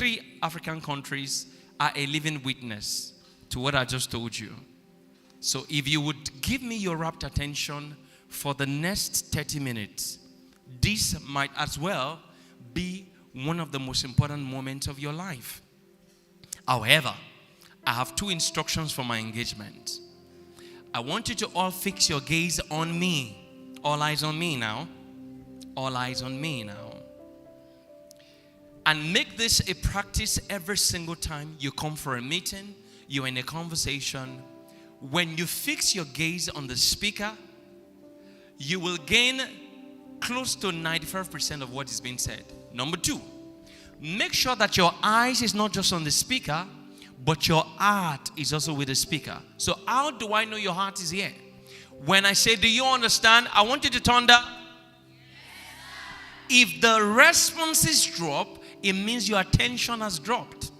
3 African countries are a living witness to what I just told you. So if you would give me your rapt attention for the next 30 minutes, this might as well be one of the most important moments of your life. However, I have 2 instructions for my engagement. I want you to all fix your gaze on me. All eyes on me now. All eyes on me now. And make this a practice every single time you come for a meeting, you're in a conversation. When you fix your gaze on the speaker, you will gain close to 95% of what is being said. Number 2, make sure that your eyes is not just on the speaker, but your heart is also with the speaker. So how do I know your heart is here? When I say, do you understand? I want you to turn down. If the responses drop, it means your attention has dropped.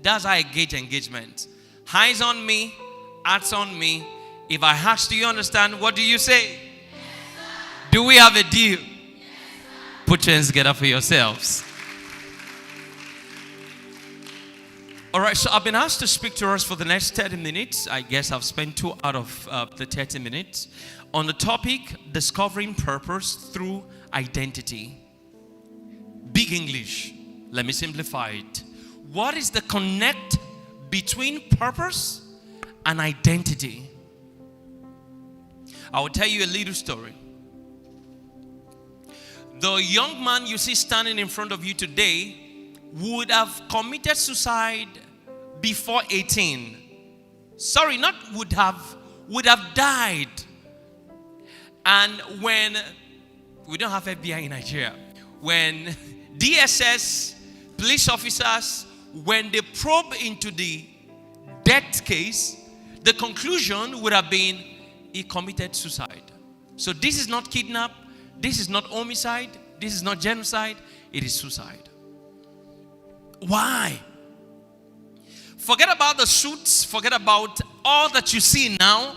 That's how I gauge engagement. Eyes on me, hearts on me. If I ask, do you understand? What do you say? Yes, do we have a deal? Yes, put your hands together for yourselves. All right, so I've been asked to speak to us for the next 30 minutes. I guess I've spent 2 out of the 30 minutes on the topic, discovering purpose through identity. Big English. Let me simplify it. What is the connect between purpose and identity? I will tell you a little story. The young man you see standing in front of you today would have committed suicide before 18. Sorry, not would have died. And when, we don't have FBI in Nigeria, when DSS, police officers, when they probe into the death case, the conclusion would have been he committed suicide. So this is not kidnap, this is not homicide, this is not genocide, it is suicide. Why? Forget about the suits, forget about all that you see now.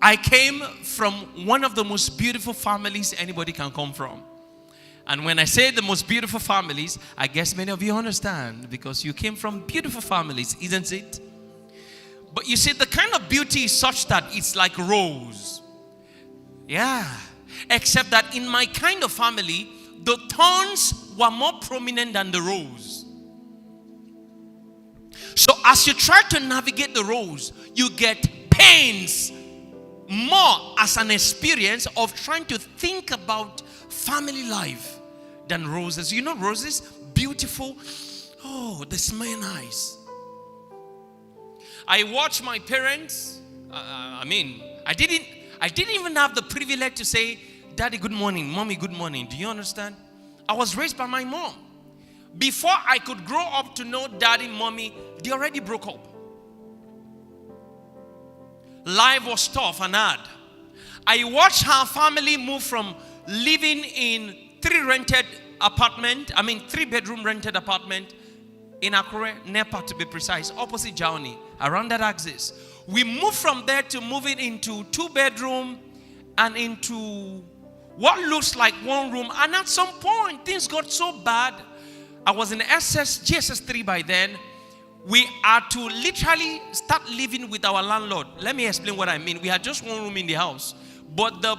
I came from one of the most beautiful families anybody can come from. And when I say the most beautiful families, I guess many of you understand because you came from beautiful families, isn't it? But you see, the kind of beauty is such that it's like rose. Yeah. Except that in my kind of family, the thorns were more prominent than the rose. So as you try to navigate the rose, you get pains more as an experience of trying to think about family life than roses. You know roses? Beautiful. Oh, they smell nice. I watched my parents. I didn't even have the privilege to say, Daddy, good morning. Mommy, good morning. Do you understand? I was raised by my mom. Before I could grow up to know Daddy, Mommy, they already broke up. Life was tough and hard. I watched her family move from living in 3-bedroom rented apartment in Akure, Nepa to be precise, opposite Jauni, around that axis. We moved from there to moving into 2-bedroom and into what looks like 1 room. And at some point, things got so bad. I was in GSS 3 by then. We had to literally start living with our landlord. Let me explain what I mean. We had just 1 room in the house. But the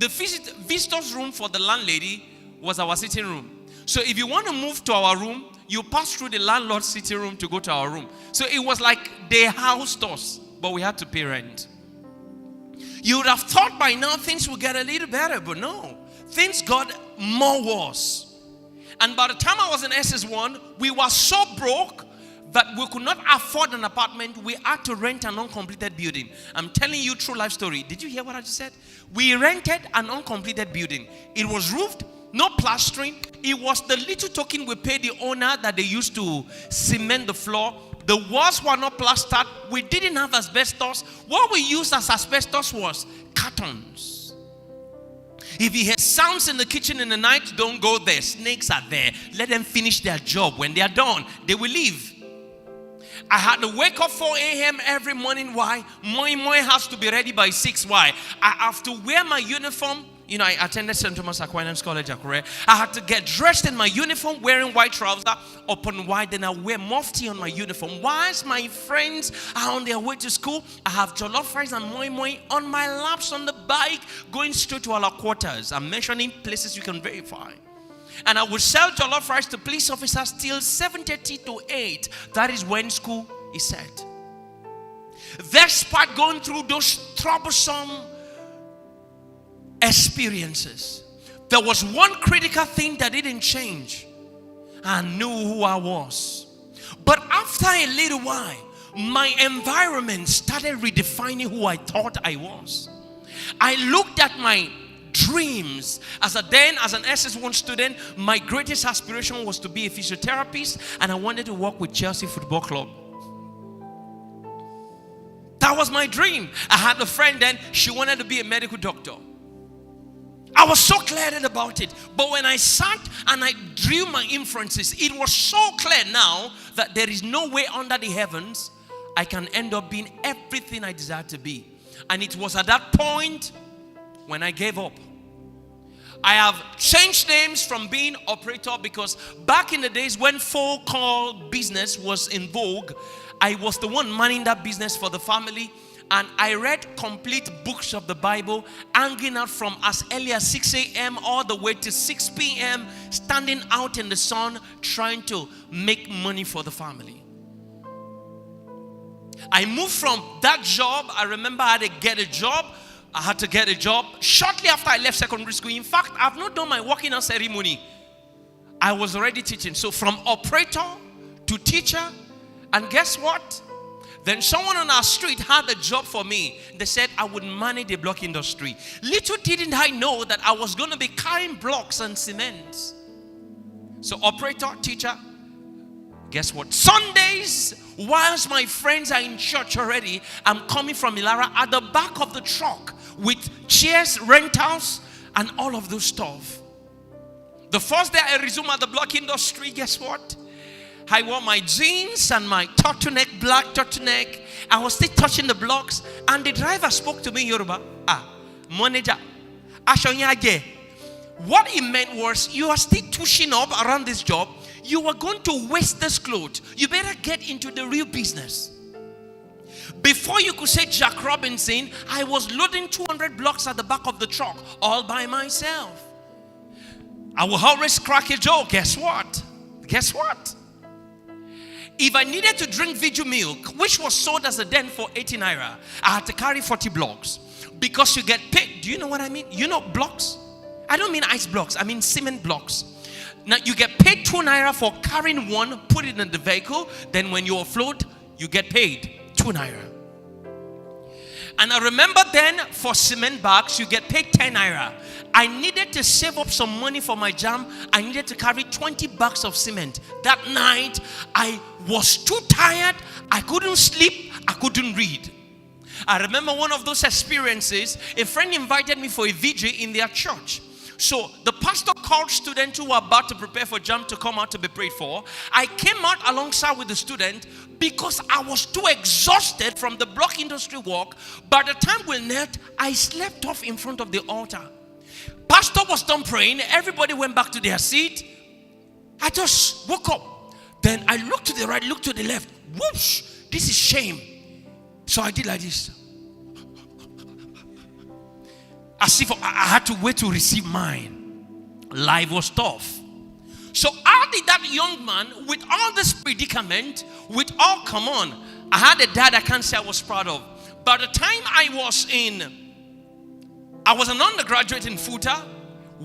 visitor's room for the landlady was our sitting room. So if you want to move to our room, you pass through the landlord's sitting room to go to our room. So it was like they housed us, but we had to pay rent. You would have thought by now things would get a little better, but no. Things got more worse. And by the time I was in SS1, we were so broke that we could not afford an apartment. We had to rent an uncompleted building. I'm telling you true life story. Did you hear what I just said? We rented an uncompleted building. It was roofed, no plastering. It was the little token we paid the owner that they used to cement the floor. The walls were not plastered. We didn't have asbestos. What we used as asbestos was cartons. If you hear sounds in the kitchen in the night, don't go there. Snakes are there. Let them finish their job. When they are done, they will leave. I had to wake up 4 a.m. every morning. Why? Moi has to be ready by 6. Why? I have to wear my uniform I attended St. Thomas Aquinas College, Akure. I had to get dressed in my uniform, wearing white trousers upon white. Then I wear mufti on my uniform. Whilst my friends are on their way to school, I have jollof rice and moi moi on my laps on the bike, going straight to our quarters. I'm mentioning places you can verify. And I would sell jollof rice to police officers till 7:30 to 8. That is when school is set. Despite going through those troublesome experiences, there was one critical thing that didn't change. I knew who I was. But after a little while, my environment started redefining who I thought I was. I looked at my dreams. As an SS1 student, my greatest aspiration was to be a physiotherapist, and I wanted to work with Chelsea Football Club. That was my dream. I had a friend then, she wanted to be a medical doctor. I was so clear about it. But when I sat and I drew my inferences, it was so clear now that there is no way under the heavens I can end up being everything I desire to be. And it was at that point when I gave up. I have changed names from being operator, because back in the days when phone call business was in vogue, I was the one manning that business for the family. And I read complete books of the Bible, hanging out from as early as 6 a.m. all the way to 6 p.m., standing out in the sun, trying to make money for the family. I moved from that job. I remember I had to get a job shortly after I left secondary school. In fact, I've not done my walking out ceremony. I was already teaching. So from operator to teacher, and guess what? Then someone on our street had a job for me. They said I would manage the block industry. Little didn't I know that I was going to be carrying blocks and cement. So operator, teacher, guess what? Sundays, whilst my friends are in church already, I'm coming from Ilara at the back of the truck with chairs, rentals, and all of those stuff. The first day I resumed at the block industry, guess what? I wore my jeans and my turtleneck, black turtleneck. I was still touching the blocks, and the driver spoke to me in Yoruba. Manager, what he meant was, you are still tushing up around this job. You are going to waste this clothes. You better get into the real business. Before you could say Jack Robinson, I was loading 200 blocks at the back of the truck all by myself. I will always crack a joke. Guess what? If I needed to drink Viju milk, which was sold as a den for 80 naira, I had to carry 40 blocks. Because you get paid. Do you know what I mean? You know blocks? I don't mean ice blocks. I mean cement blocks. Now you get paid 2 naira for carrying one, put it in the vehicle. Then when you offload, you get paid 2 naira. And I remember then for cement bags, you get paid 10 naira. I needed to save up some money for my jam. I needed to carry 20 bags of cement. That night, I was too tired. I couldn't sleep. I couldn't read. I remember one of those experiences. A friend invited me for a vigil in their church. So the pastor called students who were about to prepare for jam to come out to be prayed for. I came out alongside with the student because I was too exhausted from the block industry work. By the time we knelt, I slept off in front of the altar. Pastor was done praying. Everybody went back to their seat. I just woke up. Then I looked to the right, looked to the left. Whoosh! This is shame. So I did like this. As if I had to wait to receive mine. Life was tough. So how did that young man, with all this predicament, with all, come on, I had a dad I can't say I was proud of. By the time I was an undergraduate in Futa.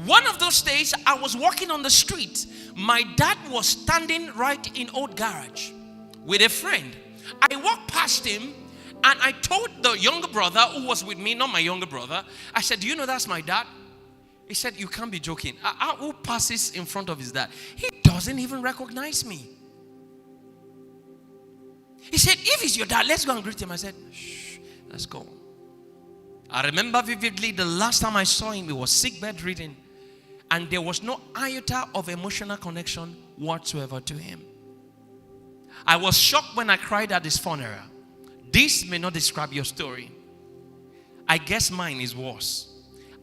One of those days, I was walking on the street. My dad was standing right in Old Garage with a friend. I walked past him, and I told the younger brother who was with me, not my younger brother, I said, do you know that's my dad? He said, you can't be joking. Who passes in front of his dad? He doesn't even recognize me. He said, if it's your dad, let's go and greet him. I said, shh, let's go. I remember vividly the last time I saw him, it was sick bed reading. And there was no iota of emotional connection whatsoever to him. I was shocked when I cried at his funeral. This may not describe your story. I guess mine is worse.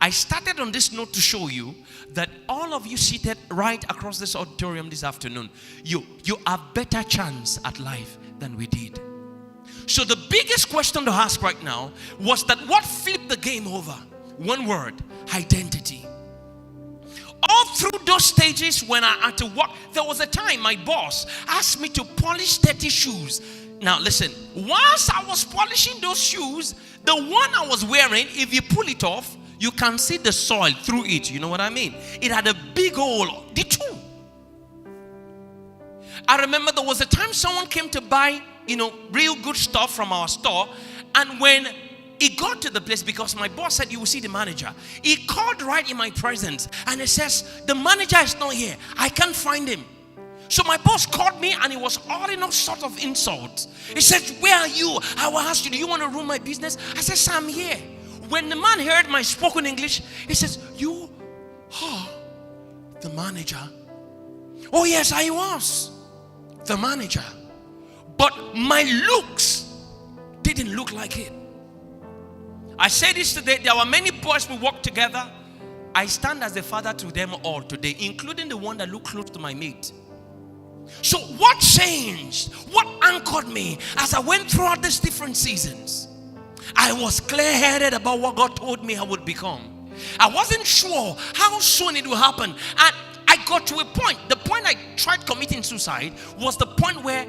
I started on this note to show you that all of you seated right across this auditorium this afternoon, you have better chance at life than we did. So the biggest question to ask right now was that what flipped the game over? One word: identity. All through those stages when I had to work, there was a time my boss asked me to polish 30 shoes. Now listen, whilst I was polishing those shoes, the one I was wearing, if you pull it off, you can see the soil through it. You know what I mean? It had a big hole. The two. I remember there was a time someone came to buy, real good stuff from our store. And when he got to the place, because my boss said, you will see the manager. He called right in my presence and he says, the manager is not here. I can't find him. So my boss called me and he was uttering all sorts of insults. He said, where are you? I will ask you, do you want to ruin my business? I said, sir, I'm here. When the man heard my spoken English, he says, the manager? Oh yes, I was the manager. But my looks didn't look like it. I said this today, there were many boys we worked together. I stand as a father to them all today, including the one that looked close to my mate. So what changed? What anchored me as I went throughout these different seasons? I was clear-headed about what God told me I would become. I wasn't sure how soon it would happen. And I got to a point. The point I tried committing suicide was the point where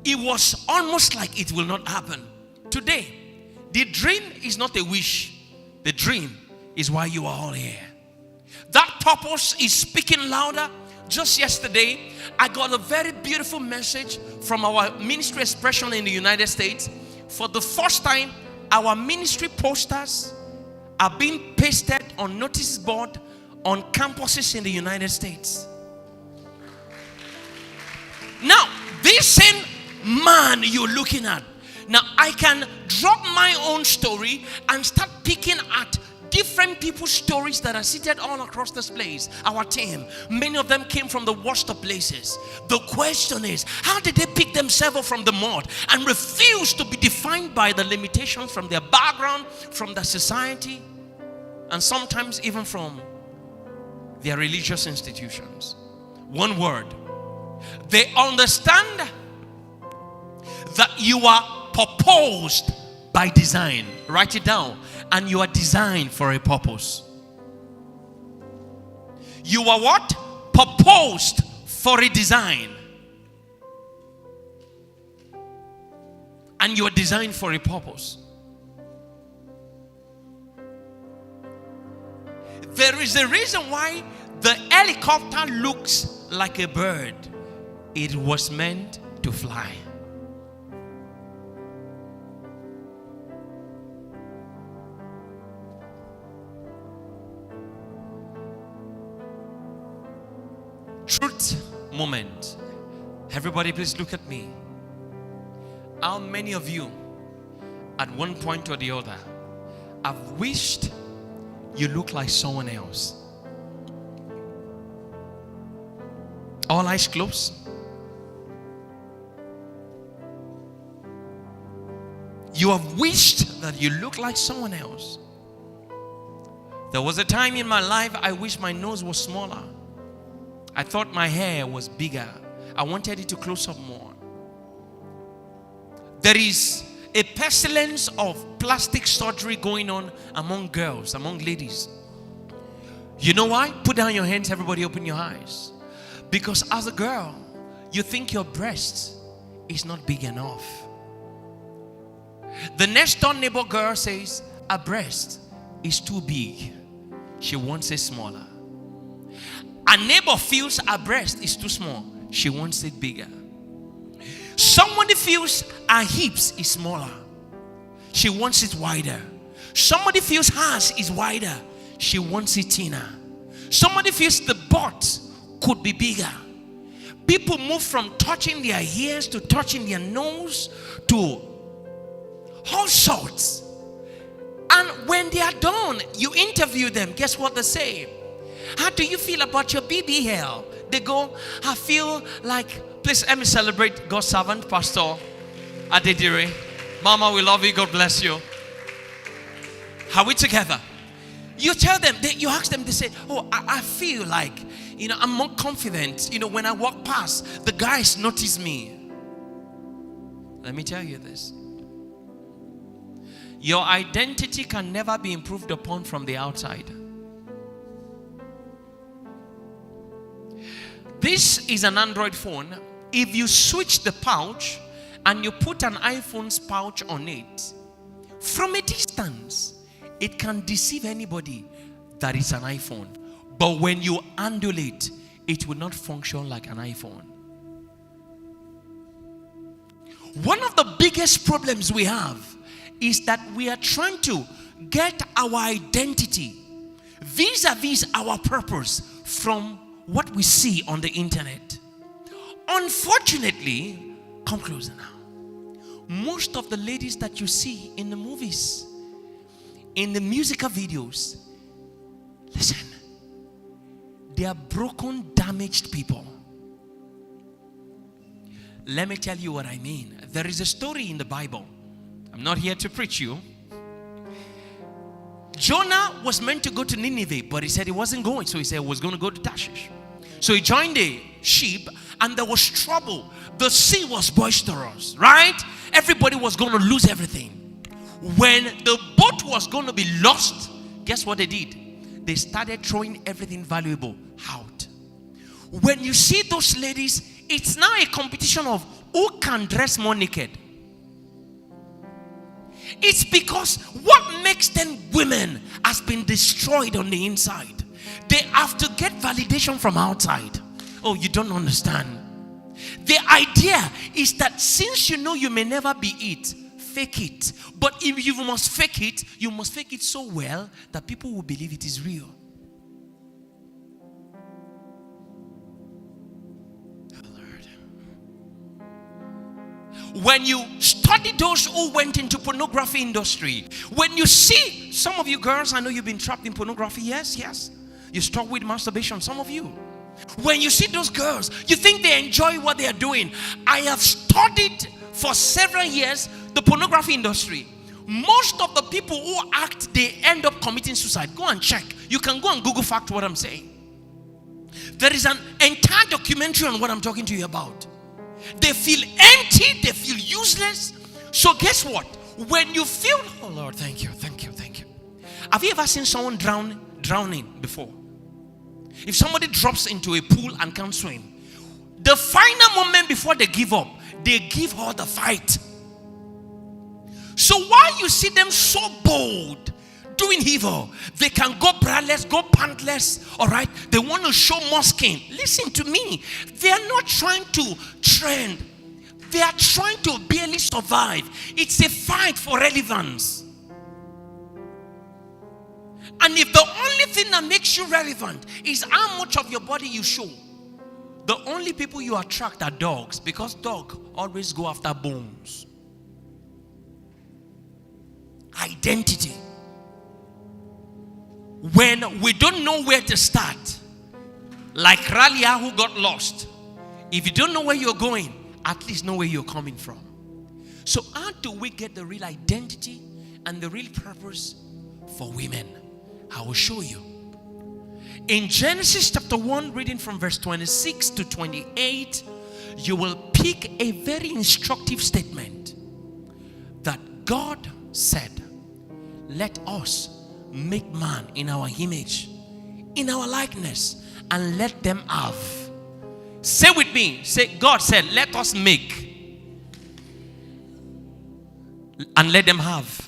it was almost like it will not happen. Today, the dream is not a wish. The dream is why you are all here. That purpose is speaking louder. Just yesterday, I got a very beautiful message from our ministry expression in the United States. For the first time, our ministry posters are being pasted on notice board on campuses in the United States. Now, this same man you're looking at, now I can drop my own story and start picking at different people's stories that are seated all across this place. Our team, many of them came from the worst of places. The question is, how did they pick themselves up from the mud and refuse to be defined by the limitations from their background, from the society, and sometimes even from their religious institutions? One word: they understand that you are proposed by design. Write it down. And you are designed for a purpose. You are what? Proposed for a design. And you are designed for a purpose. There is a reason why the helicopter looks like a bird. It was meant to fly. Truth moment. Everybody please look at me. How many of you at one point or the other have wished you look like someone else? All eyes closed. You have wished that you look like someone else. There was a time in my life I wished my nose was smaller. I thought my hair was bigger. I wanted it to close up more. There is a pestilence of plastic surgery going on among girls, among ladies. You know why? Put down your hands, everybody open your eyes. Because as a girl, you think your breast is not big enough. The next door neighbor girl says, her breast is too big. She wants it smaller. A neighbor feels her breast is too small. She wants it bigger. Somebody feels her hips is smaller. She wants it wider. Somebody feels hers is wider. She wants it thinner. Somebody feels the butt could be bigger. People move from touching their ears to touching their nose to all sorts. And when they are done, you interview them. Guess what they say? How do you feel about your BB hair? They go, I feel like, please let me celebrate God's servant, Pastor Adedire. Mama, we love you. God bless you. Are we together? You tell them, you ask them, they say, oh, I feel like, I'm more confident, when I walk past, the guys notice me. Let me tell you this. Your identity can never be improved upon from the outside. This is an Android phone. If you switch the pouch and you put an iPhone's pouch on it, from a distance, it can deceive anybody that it's an iPhone. But when you handle it, it will not function like an iPhone. One of the biggest problems we have is that we are trying to get our identity vis-a-vis our purpose from what we see on the internet. Unfortunately, come closer now. Most of the ladies that you see in the movies, in the musical videos, listen, they are broken, damaged people. Let me tell you what I mean. There is a story in the Bible. I'm not here to preach you. Jonah was meant to go to Nineveh, but he said he wasn't going. So he said he was going to go to Tarshish. So he joined a ship, and there was trouble. The sea was boisterous, right? Everybody was going to lose everything. When the boat was going to be lost, guess what they did? They started throwing everything valuable out. When you see those ladies, it's now a competition of who can dress more naked. It's because what makes them women has been destroyed on the inside. They have to get validation from outside. Oh, you don't understand. The idea is that since you know you may never be it, fake it. But if you must fake it, you must fake it so well that people will believe it is real. When you study those who went into pornography industry, when you see some of you girls, I know you've been trapped in pornography. Yes. You start with masturbation, some of you. When you see those girls, you think they enjoy what they are doing. I have studied for several years the pornography industry. Most of the people who act, they end up committing suicide. Go and check. You can go and Google fact what I'm saying. There is an entire documentary on what I'm talking to you about. They feel empty, they feel useless. So guess what? When you feel, oh Lord, thank you. Have you ever seen someone drowning before? If somebody drops into a pool and can't swim, the final moment before they give up, they give all the fight. So while you see them so bold, doing evil, they can go braless, go pantless, all right? They want to show more skin. Listen to me. They are not trying to trend. They are trying to barely survive. It's a fight for relevance. And if the only thing that makes you relevant is how much of your body you show, the only people you attract are dogs, because dogs always go after bones. Identity. When we don't know where to start, like Ralia who got lost, if you don't know where you're going, at least know where you're coming from. So how do we get the real identity and the real purpose for women? I will show you. In Genesis chapter 1, reading from verse 26 to 28, you will pick a very instructive statement that God said, let us make man in our image, in our likeness, and let them have. Say with me. Say, God said, let us make and let them have.